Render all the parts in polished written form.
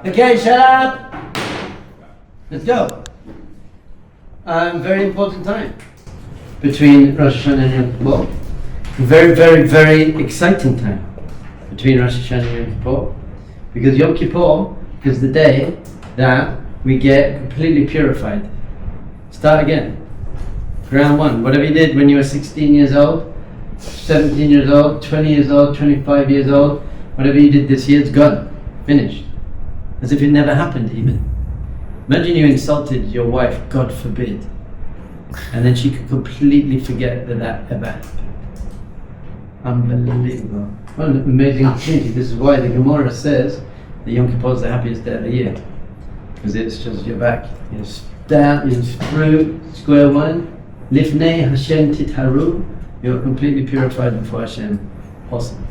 Okay, shut up! Let's go. Very important time between Rosh Hashanah and Yom Kippur. Very, very, very exciting time between Rosh Hashanah and Yom Kippur, because Yom Kippur is the day that we get completely purified. Start again. Ground one. Whatever you did when you were 16 years old, 17 years old, 20 years old, 25 years old, whatever you did this year, it's gone. Finished. As if it never happened even. Imagine you insulted your wife, God forbid, and then she could completely forget that ever happened. Unbelievable. What an amazing opportunity. This is why the Gemara says that Yom Kippur is the happiest day of the year. Because it's just you're back. You're down, you're through square one. Lifnei Hashem titharu. You're completely purified before Hashem. Awesome.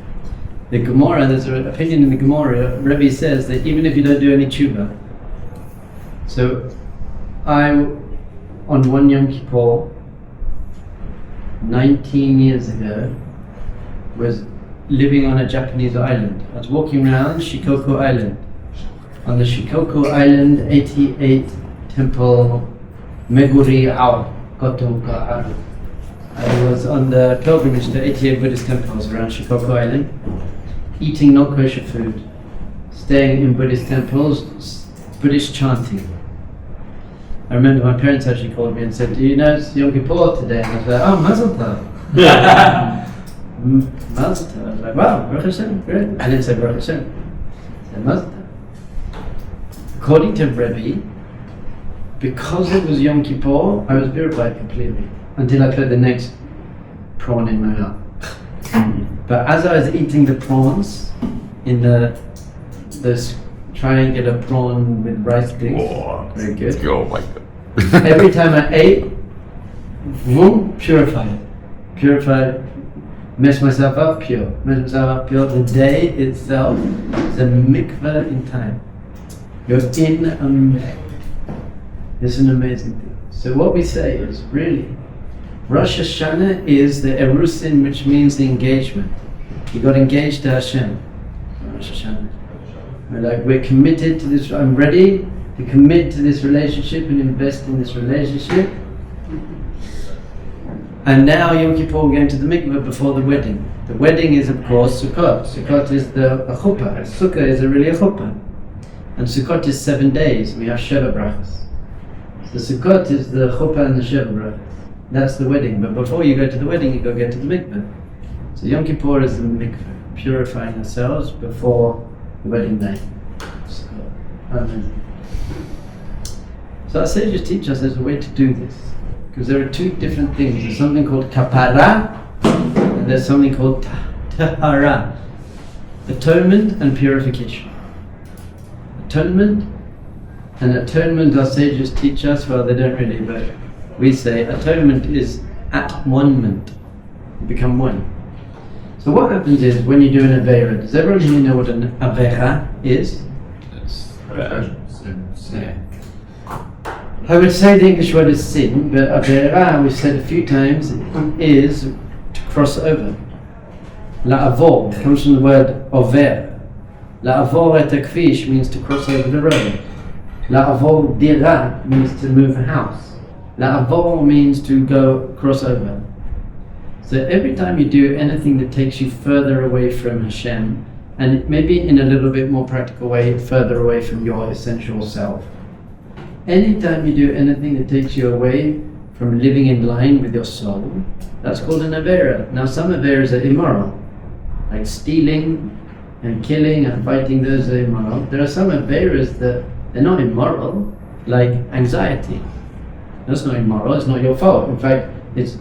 The Gemara, there's an opinion in the Gemara, Rabbi says that even if you don't do any Teshuvah. So, on one Yom Kippur, 19 years ago, was living on a Japanese island. I was walking around Shikoku Island. On the Shikoku Island, 88 temple, Meguri Ao, Kotel. I was on the pilgrimage to 88 Buddhist temples around Shikoku Island, eating non-kosher food, staying in Buddhist temples, Buddhist chanting. I remember my parents actually called me and said, "Do you know it's Yom Kippur today?" And I was like, "Oh, Mazel Tov." Mazel Tov. I was like, "Wow, Baruch Hashem, great." I didn't say Baruch Hashem. I said Mazel Tov. According to Rebbe, because it was Yom Kippur, I was purified completely until I put the next prawn in my mouth. But as I was eating the prawns in this triangular prawn with rice sticks, very good. Oh my God. Every time I ate, boom, purified, mess myself up, pure. The day itself is a mikveh in time. You're in a mikveh. It's an amazing thing. So what we say is really, Rosh Hashanah is the erusin, which means the engagement. You got engaged to Hashem. Rosh Hashanah. We're committed to this. I'm ready to commit to this relationship and invest in this relationship. And now Yom Kippur, we're going to the mikveh before the wedding. The wedding is, of course, Sukkot. Sukkot is a chuppah. Sukkah is really a chuppah. And Sukkot is 7 days. We have Sheva brachas. So Sukkot is the chuppah and the Sheva brachas. That's the wedding. But before you go to the wedding, you go get to the mikveh. So Yom Kippur is the mikveh, purifying ourselves before the wedding day. So our sages teach us there's a way to do this. Because there are two different things. There's something called kapara, and there's something called tahara. Atonement and purification. Atonement, our sages teach us, well, they don't really, but we say atonement is at-one-ment. You become one. So what happens is when you do an avera, does everyone here know what an avera is? Yeah. I would say the English word is sin, but avera, we've said a few times, is to cross over. La'avor comes from the word over. La'avor et hakvish means to cross over the road. La'avor dira means to move a house. La'avor means to go cross over. So every time you do anything that takes you further away from Hashem, and maybe in a little bit more practical way, further away from your essential self. Anytime you do anything that takes you away from living in line with your soul, that's called an avera. Now some averas are immoral, like stealing and killing and fighting, those are immoral. There are some averas that they're not immoral, like anxiety. That's not immoral, it's not your fault. In fact, it's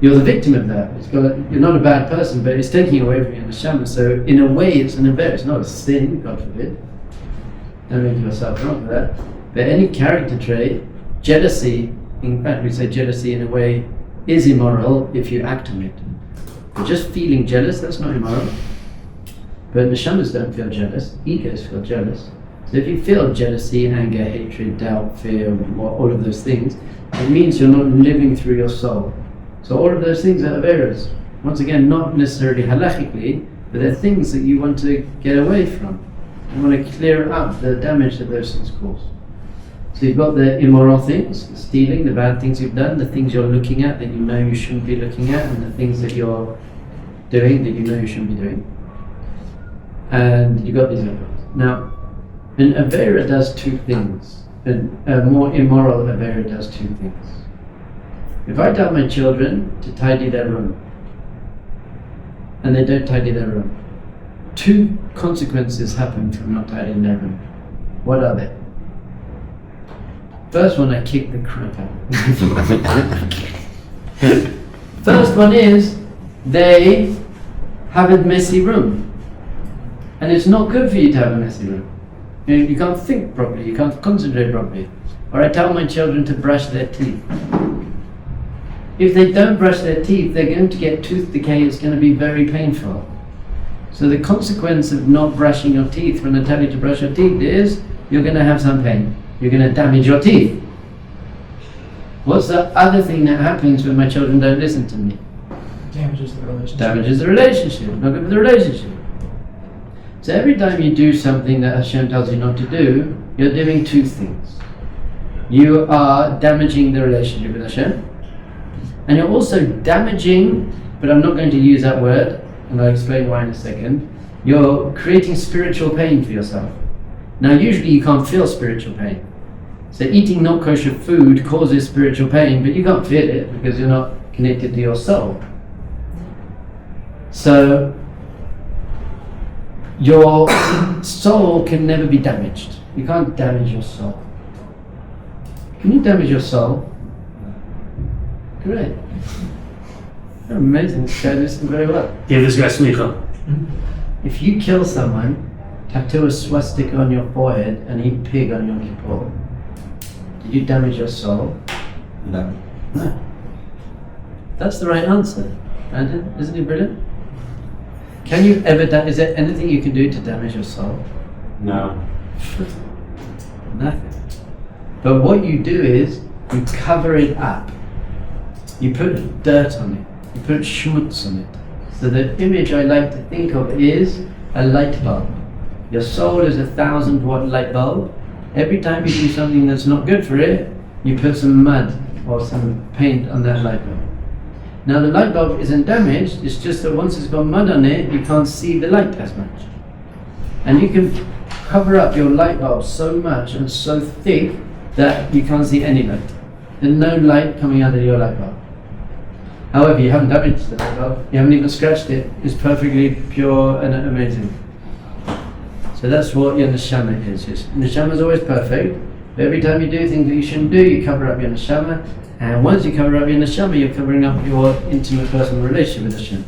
you're the victim of that. You're not a bad person, but it's taking away from your neshama. So in a way, it's an avera. It's not a sin, God forbid. Don't make yourself wrong for that. But any character trait, jealousy, in fact we say jealousy in a way is immoral if you act on it. But just feeling jealous, that's not immoral. But neshamas don't feel jealous, egos feel jealous. So if you feel jealousy, anger, hatred, doubt, fear, all of those things, it means you're not living through your soul. So all of those things are averas. Once again, not necessarily halachically, but they're things that you want to get away from. You want to clear up the damage that those things cause. So you've got the immoral things, the stealing, the bad things you've done, the things you're looking at that you know you shouldn't be looking at, and the things that you're doing that you know you shouldn't be doing. And you've got these other ones. Now, an Avera does two things. A more immoral Avera does two things. If I tell my children to tidy their room, and they don't tidy their room, two consequences happen from not tidying their room. What are they? First one, I kick the crap out. First one is, they have a messy room. And it's not good for you to have a messy room. You can't think properly, you can't concentrate properly. Or I tell my children to brush their teeth. If they don't brush their teeth, they're going to get tooth decay, it's going to be very painful. So the consequence of not brushing your teeth when I tell you to brush your teeth is, you're going to have some pain. You're going to damage your teeth. What's the other thing that happens when my children don't listen to me? Damages the relationship. Damages the relationship. Not good for the relationship. So every time you do something that Hashem tells you not to do, you're doing two things. You are damaging the relationship with Hashem, and you're also damaging, but I'm not going to use that word, and I'll explain why in a second, you're creating spiritual pain for yourself. Now usually you can't feel spiritual pain. So eating not kosher food causes spiritual pain, but you can't feel it because you're not connected to your soul. So your soul can never be damaged. You can't damage your soul. Can you damage your soul? Great. You're amazing. This guy listened very well. Give this guy smicha. If you kill someone, tattoo a swastika on your forehead and eat pig on Yom Kippur, did you damage your soul? No. No. That's the right answer. Brandon, isn't he brilliant? Can you ever is there anything you can do to damage your soul? No. Nothing. But what you do is, you cover it up. You put dirt on it. You put schmutz on it. So the image I like to think of is a light bulb. Your soul is a 1,000-watt light bulb. Every time you do something that's not good for it, you put some mud or some paint on that light bulb. Now the light bulb isn't damaged, it's just that once it's got mud on it, you can't see the light as much. And you can cover up your light bulb so much and so thick that you can't see any light. There's no light coming out of your light bulb. However, you haven't damaged the light bulb, you haven't even scratched it, it's perfectly pure and amazing. So that's what your neshama is. Neshama is always perfect, but every time you do things that you shouldn't do, you cover up your neshama. And once you cover up your neshama, you're covering up your intimate personal relationship with Hashem.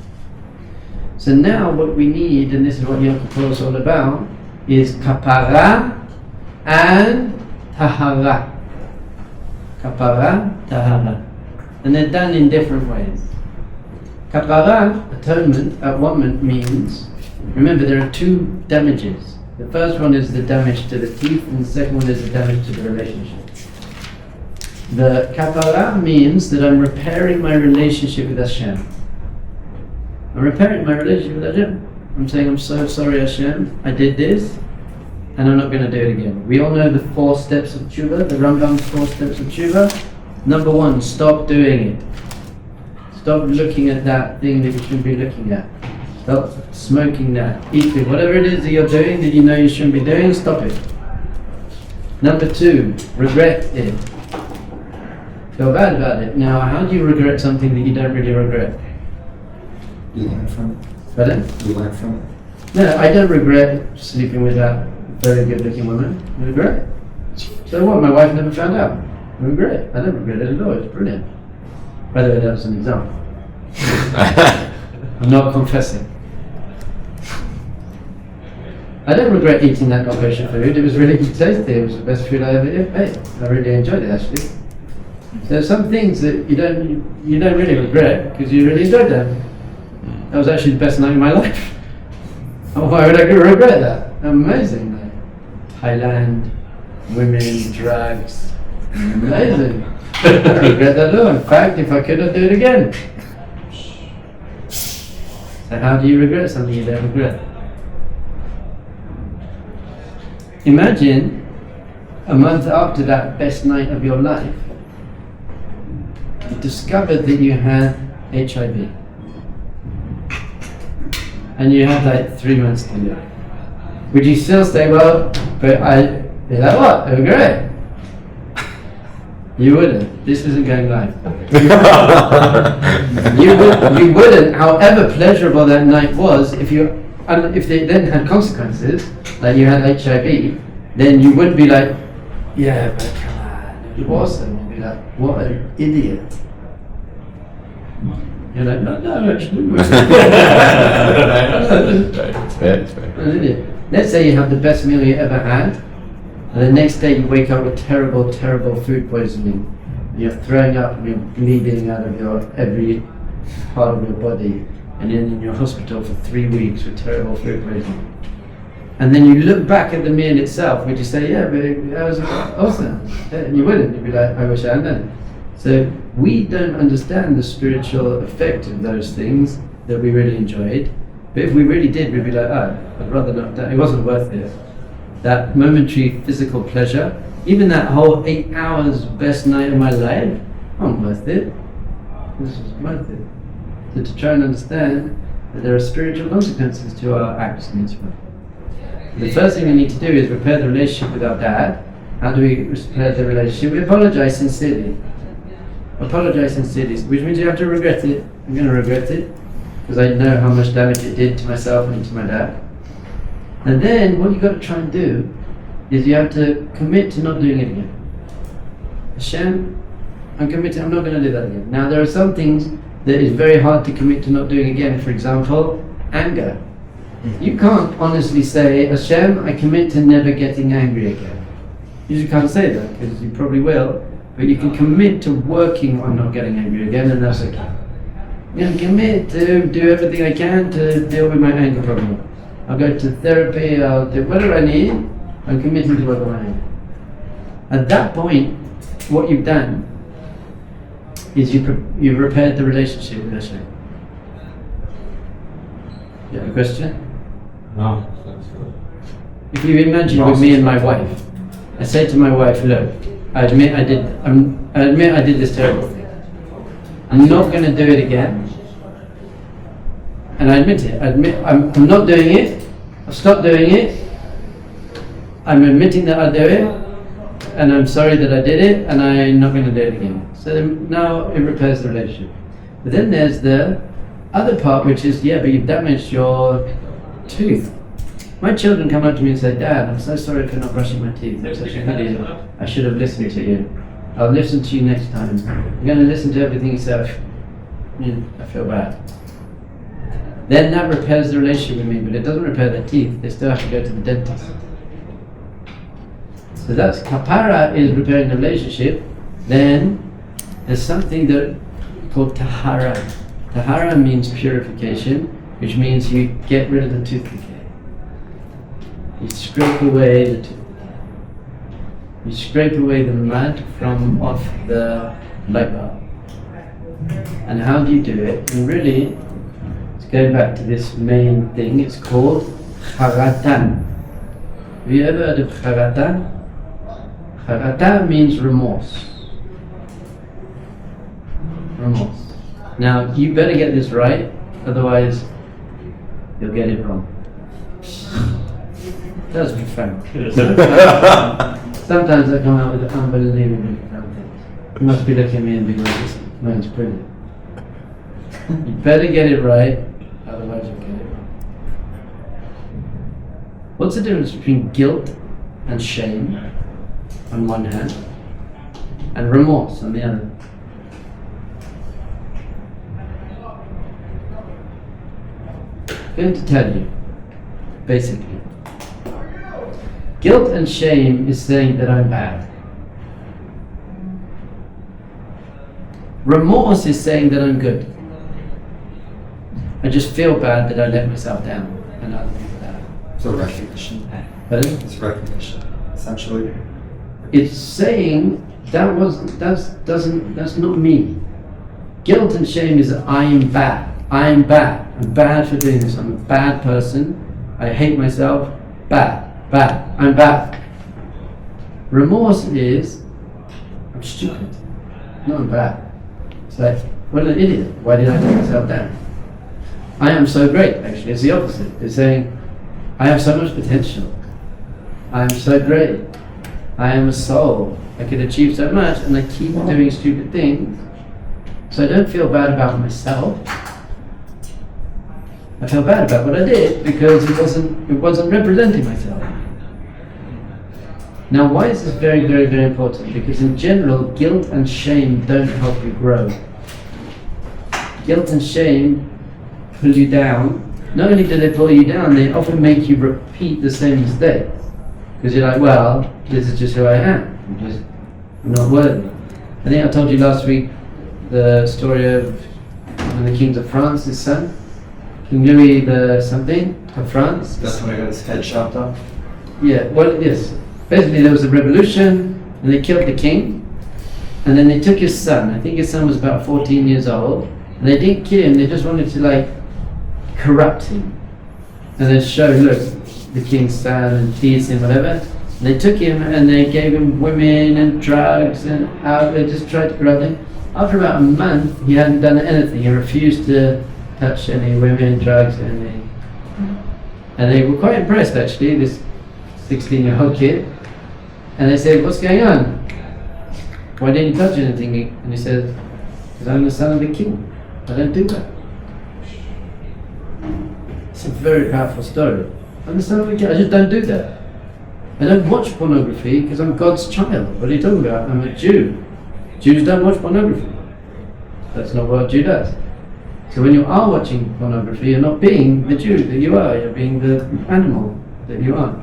So now what we need, and this is what Yom Kippur is all about, is kapara and tahara. Kapara, tahara. And they're done in different ways. Kapara, atonement, at one moment means, remember there are two damages. The first one is the damage to the teeth, and the second one is the damage to the relationship. The kapara means that I'm repairing my relationship with Hashem. I'm repairing my relationship with Hashem. I'm saying, I'm so sorry Hashem, I did this, and I'm not going to do it again. We all know the 4 steps of Teshuvah, the Rambam's 4 steps of Teshuvah. Number 1, stop doing it. Stop looking at that thing that you shouldn't be looking at. Stop smoking that, eating, whatever it is that you're doing that you know you shouldn't be doing, stop it. Number 2, regret it. Feel bad about it. Now, how do you regret something that you don't really regret? You learn from it. Pardon? You learn from it. No, I don't regret sleeping with that very good looking woman. I regret it. So what? My wife never found out. I regret it. I don't regret it at all. It's brilliant. By the way, that was an example. I'm not confessing. I don't regret eating that non-kosher food. It was really tasty. It was the best food I ever ate. I really enjoyed it actually. So some things that you don't really regret because you really enjoyed them. That was actually the best night of my life. Oh, why would I regret that? Amazing night. Thailand, women, drugs. Amazing. I don't regret that at all. In fact, if I could, I'd do it again. So how do you regret something you don't regret? imagine a month after that best night of your life, you discovered that you had HIV. And you had like 3 months to live. Would you still say, well, but you're like, what? They were great. You wouldn't. This isn't going live. You wouldn't. However pleasurable that night was, if they then had consequences, like you had HIV, then you wouldn't be like, yeah, but come on, it was awesome. You'd be like, what an idiot. You're like, no, actually. It's fair. Let's say you have the best meal you ever had, and the next day you wake up with terrible, terrible food poisoning. You're throwing up and you're bleeding out of every part of your body, and then in your hospital for 3 weeks with terrible food poisoning. And then you look back at the meal itself, would you say, yeah, but that was awesome? And you wouldn't. You'd be like, I wish I had done it. So we don't understand the spiritual effect of those things that we really enjoyed. But if we really did, we'd be like, I'd rather not. It wasn't worth it. That momentary physical pleasure, even that whole 8 hours best night of my life, wasn't worth it. This was worth it. So to try and understand that there are spiritual consequences to our acts and mitzvah. The first thing we need to do is repair the relationship with our dad. How do we repair the relationship? We apologize sincerely. Apologize sincerely, which means you have to regret it. I'm going to regret it because I know how much damage it did to myself and to my dad. And then what you've got to try and do is you have to commit to not doing it again. Hashem, I'm committed, I'm not going to do that again. Now there are some things that is very hard to commit to not doing again. For example, anger. You can't honestly say, Hashem, I commit to never getting angry again. You just can't say that because you probably will. But you can commit to working on not getting angry again, and that's okay. I'm going to commit to do everything I can to deal with my anger problem. I'll go to therapy, I'll do whatever I need. I'm committing to work on my anger. At that point, what you've done is you've repaired the relationship with Hashem. You have a question? No. If you imagine with me and my wife, I say to my wife, look, I admit I did this terrible thing. I'm not going to do it again. And I admit it. I'm not doing it. I've stopped doing it. I'm admitting that I do it. And I'm sorry that I did it. And I'm not going to do it again. So then now it repairs the relationship. But then there's the other part, which is, yeah, but you've damaged your tooth. My children come up to me and say, Dad, I'm so sorry for not brushing my teeth. I'm such an idiot. I should have listened to you. I'll listen to you next time. I'm going to listen to everything you say. I feel bad. Then that repairs the relationship with me, but it doesn't repair their teeth. They still have to go to the dentist. So that's kapara is repairing the relationship. Then there's something that called tahara. Tahara means purification, which means you get rid of the tooth decay. You scrape away the tooth. You scrape away the mud from off the light bulb. And how do you do it? And really, it's going back to this main thing. It's called charatan. Have you ever heard of charatan? Charata means remorse. Remorse. Now, you better get this right, otherwise you'll get it wrong. That's profound. Sometimes I come out with unbelievably profound things. You must be looking at me and be like, this man's brilliant. You better get it right, otherwise you'll get it wrong. What's the difference between guilt and shame on one hand, and remorse on the other? I'm going to tell you, basically. Guilt and shame is saying that I'm bad. Remorse is saying that I'm good. I just feel bad that I let myself down and other people down. So recognition. Pardon? It's recognition, essentially. It's saying that's not me. Guilt and shame is that I am bad. I'm bad. I'm bad for doing this. I'm a bad person. I hate myself. Bad. I'm back. Remorse is, I'm stupid. No, I'm bad. It's like, what an idiot. Why did I take myself down? I am so great, actually. It's the opposite. It's saying, I have so much potential. I am so great. I am a soul. I could achieve so much, and I keep doing stupid things. So I don't feel bad about myself. I feel bad about what I did because it wasn't representing myself. Now, why is this very, very, very important? Because in general, guilt and shame don't help you grow. Guilt and shame pull you down. Not only do they pull you down, they often make you repeat the same mistakes. Because you're like, well, this is just who I am. I'm not worthy. I think I told you last week the story of one of the kings of France, his son, King Louis the something of France. That's when I got his head chopped off. Yeah, well, yes. Basically, there was a revolution, and they killed the king, and then they took his son. I think his son was about 14 years old, and they didn't kill him. They just wanted to corrupt him, and then show, look, the king's son, and tease him, whatever. And they took him and they gave him women and drugs, and they just tried to corrupt him. After about a month, he hadn't done anything. He refused to touch any women, drugs, anything. And they were quite impressed, actually, this 16-year-old kid. And they said, what's going on? Why didn't you touch anything? And he said, because I'm the son of the king. I don't do that. It's a very powerful story. I'm the son of the king. I just don't do that. I don't watch pornography because I'm God's child. What are you talking about? I'm a Jew. Jews don't watch pornography. That's not what a Jew does. So when you are watching pornography, you're not being the Jew that you are. You're being the animal that you are.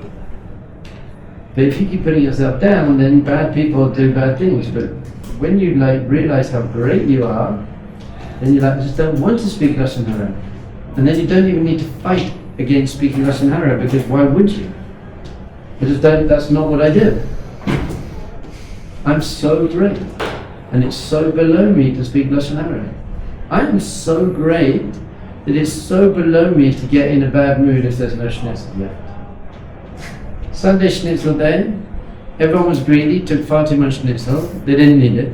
But if you keep putting yourself down, then bad people do bad things. But when you realize how great you are, then you I just don't want to speak Lashon Hara. And then you don't even need to fight against speaking Lashon Hara, because why would you? I just don't, that's not what I do. I'm so great. And it's so below me to speak Lashon Hara. I am so great that it's so below me to get in a bad mood if there's no schnitzel left. Sunday schnitzel day, everyone was greedy, took far too much schnitzel, they didn't need it.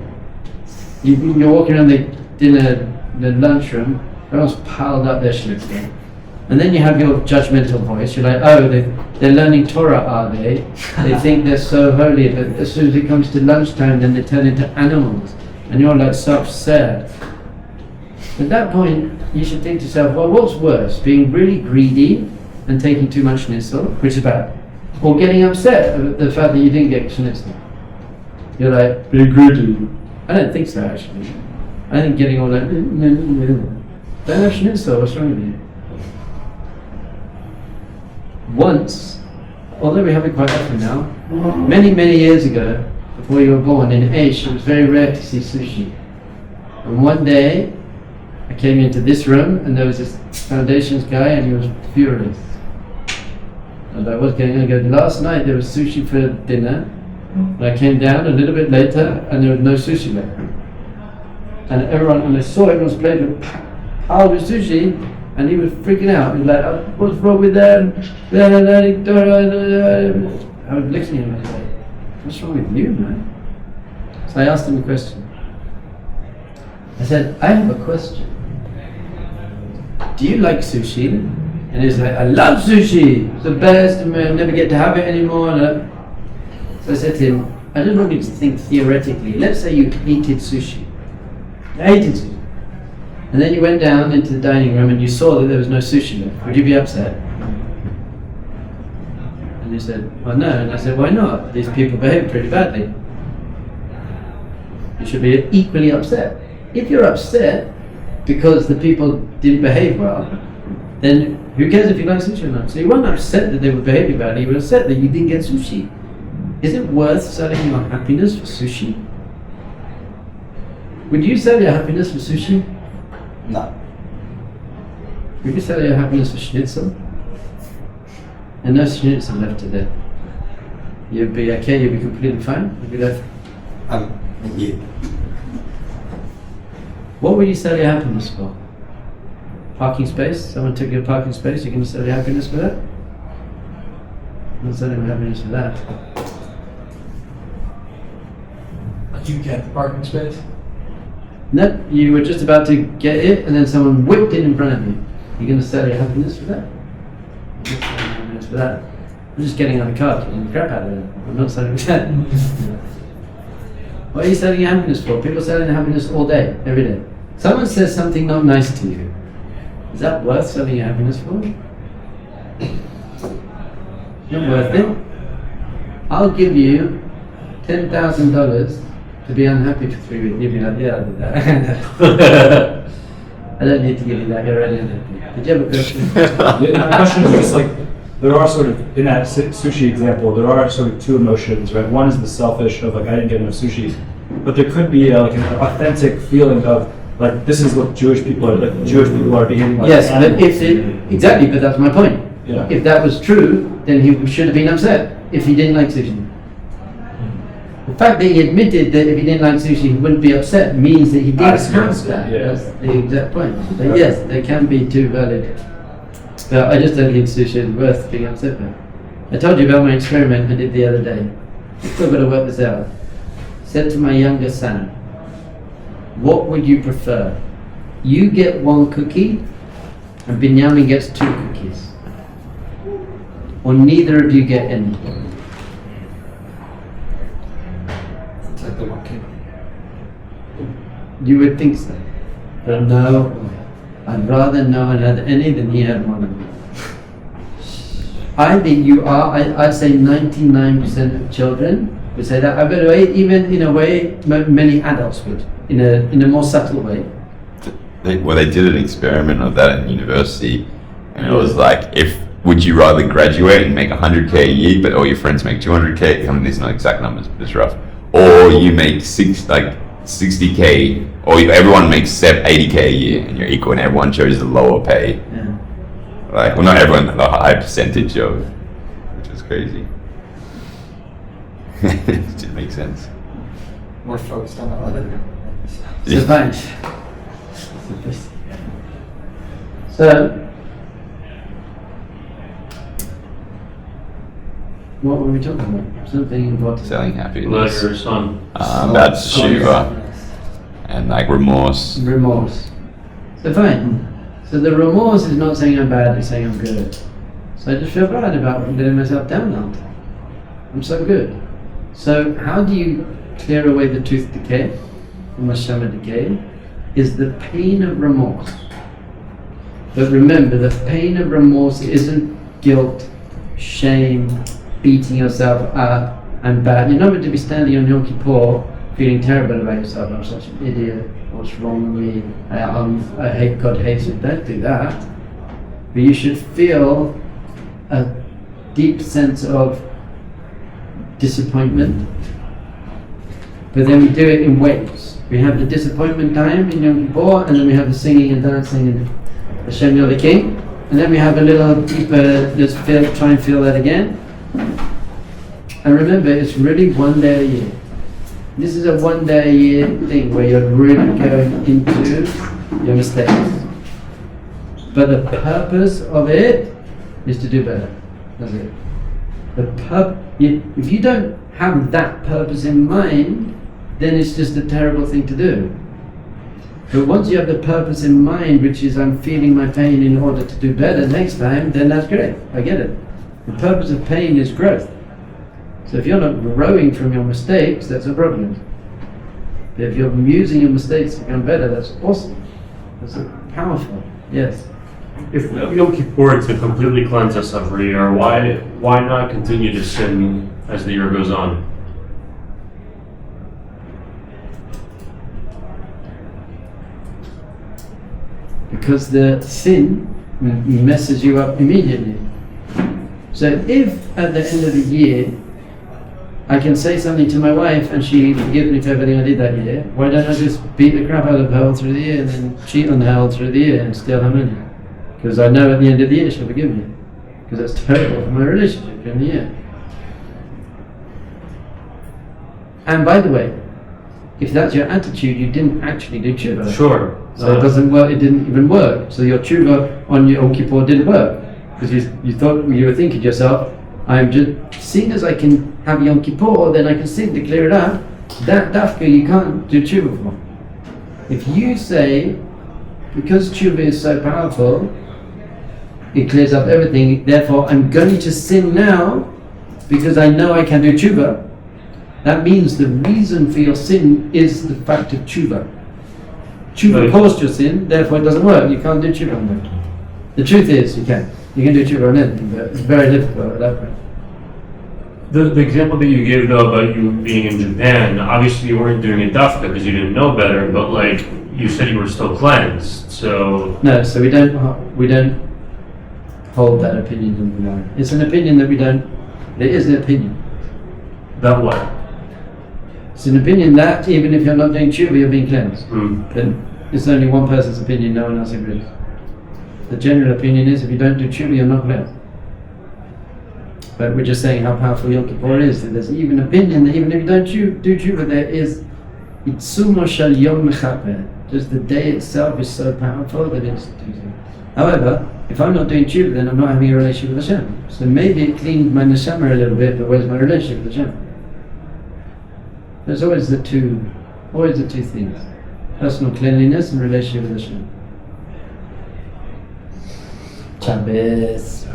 You're walking around the lunchroom, everyone's piled up their schnitzel. And then you have your judgmental voice, you're like, oh, they're learning Torah, are they? They think they're so holy, but as soon as it comes to lunchtime, then they turn into animals. And you're so upset. At that point, you should think to yourself, well, what's worse? Being really greedy and taking too much schnitzel, which is bad, or getting upset at the fact that you didn't get schnitzel? You're like, be greedy. I don't think so, actually. I think getting all that, don't have schnitzel, what's wrong with you? Once, although we have it quite often now, many, many years ago, before you were born, in Aish, it was very rare to see sushi. And one day, I came into this room, and there was this foundations guy, and he was furious. I was like, what's going on? He goes, last night there was sushi for dinner, and I came down a little bit later, and there was no sushi left. And everyone, when they saw everyone's plate with piled with sushi, and he was freaking out. He was like, oh, what's wrong with them? I was looking at him, I was like, what's wrong with you, man? So I asked him a question. I said, I have a question. Do you like sushi? And he's like, I love sushi. It's the best, and I'll never get to have it anymore. So I said to him, I just want you to think theoretically. Let's say you hated sushi. You hated sushi. And then you went down into the dining room and you saw that there was no sushi left. Would you be upset? And he said, well, no. And I said, why not? These people behave pretty badly. You should be equally upset. If you're upset because the people didn't behave well, then who cares if you like sushi or not? So you weren't upset that they were behaving badly, you were upset that you didn't get sushi. Is it worth selling your happiness for sushi? Would you sell your happiness for sushi? No. Would you sell your happiness for schnitzel? And no schnitzel left today. You'd be okay, you'd be completely fine? You'd be like, Yeah. what would you sell your happiness for? Parking space? Someone took your parking space, you're going to sell your happiness for that? I'm not selling my happiness for that. But you get the parking space? No, you were just about to get it, and then someone whipped it in front of you. You're going to sell your happiness for that? I'm not selling my happiness for that. I'm just getting out of the car and crap out of it. I'm not selling that. What are you selling your happiness for? People selling their happiness all day, every day. Someone says something not nice to you. Is that worth selling your happiness for? Not worth it. I'll give you $10,000 to be unhappy for 3 weeks. You'd be like, yeah, I'll do that. I don't need to give you that, you're already unhappy. Did you have a question? The question is just like, there are sort of, in that sushi example, there are sort of two emotions, right? One is the selfish of like, I didn't get enough sushi. But there could be like an authentic feeling of, like, this is what Jewish people are, like Jewish people are behaving like yes, animals. but if it, exactly, but that's my point. Yeah. If that was true, then he should have been upset if he didn't like sushi. The fact that he admitted that if he didn't like sushi, he wouldn't be upset means that he didn't have that. Yeah. That's the exact point. But yes, they can be two valid. But I just don't think sushi is worth being upset about. I told you about my experiment I did the other day. I'm still got to work this out. Said to my younger son, what would you prefer? You get one cookie and Binyamin gets 2 cookies. Or neither of you get any. Take the monkey. You would think so. But no, I'd rather no one had any than he had one of them. I think you are, I'd say 99% of children would say that. By the way, even in a way, many adults would, in a more subtle way. They did an experiment of that in university, and it was like, would you rather graduate and make 100K a year, but all your friends make 200K? I mean, these are not exact numbers, but it's rough. Or you make 60K, or everyone makes 80K a year, and you're equal, and everyone chose the lower pay. Yeah. Like, well, not everyone, a high percentage of, which is crazy. It just makes sense. More focused on the other. So thanks. So, what were we talking about? Something important. Selling happiness. Letter, son. About Teshuvah and like remorse. Remorse. So fine. So the remorse is not saying I'm bad, it's saying I'm good. So I just feel bad about letting myself down now. I'm so good. So how do you clear away the tooth decay, the mashama decay? Is the pain of remorse. But remember, the pain of remorse isn't guilt, shame, beating yourself up, I'm bad. You're not meant to be standing on Yom Kippur feeling terrible about yourself. I'm such an idiot. What's wrong with me? I hate God hates me. Don't do that. But you should feel a deep sense of disappointment. But then we do it in waves. We have the disappointment time in Yom Kippur, and then we have the singing and dancing and Hashem you're the King. And then we have a little deeper, try and feel that again. And remember, it's really one day a year. This is a 1 day a year thing where you're really going into your mistakes. But the purpose of it is to do better. That's it. If you don't have that purpose in mind, then it's just a terrible thing to do. But once you have the purpose in mind, which is I'm feeling my pain in order to do better next time, then that's great. I get it. The purpose of pain is growth. So if you're not growing from your mistakes, that's a problem. But if you're using your mistakes to become better, that's awesome. That's powerful. Yes. If Yom Kippur to completely cleanse us every year, why not continue to sin as the year goes on? Because the sin messes you up immediately. So if at the end of the year I can say something to my wife and she forgives me for everything I did that year, why don't I just beat the crap out of her all through the year and then cheat on her all through the year and steal her money? Because I know at the end of the year she'll forgive me. Because that's terrible for my relationship during the year. And by the way, if that's your attitude, you didn't actually do Teshuvah. Sure. So it doesn't work, it didn't even work. So your Teshuvah on Yom Kippur didn't work. Because you were thinking to yourself, I'm just, seeing as I can have Yom Kippur, then I can sin to clear it out. That dafka you can't do Teshuvah for. If you say, because Teshuvah is so powerful, it clears up everything, therefore I'm going to sin now because I know I can do Teshuvah, that means the reason for your sin is the fact of Teshuvah. Teshuvah caused your sin, therefore it doesn't work, you can't do Teshuvah on it. The truth is, you can do Teshuvah on anything, but it's very difficult at that point. The example that you gave though about you being in Japan, obviously you weren't doing it dafka because you didn't know better, but like you said you were still cleansed, so... No, so we don't hold that opinion in the mind. It's an opinion that there is an opinion. That what? It's an opinion that even if you're not doing Teshuvah, you're being cleansed. Mm. It's only one person's opinion, no one else agrees. The general opinion is if you don't do Teshuvah, you're not cleansed. But we're just saying how powerful Yom Kippur is. That there's even opinion that even if you don't do Teshuvah, there is Itzumo Shel Yom Mechaper. Just the day itself is so powerful that it's Tuesday. However, if I'm not doing Teshuvah, then I'm not having a relationship with Hashem. So maybe it cleaned my neshama a little bit, but where's my relationship with Hashem? There's always the two things: personal cleanliness and relationship with Hashem. Shabbos.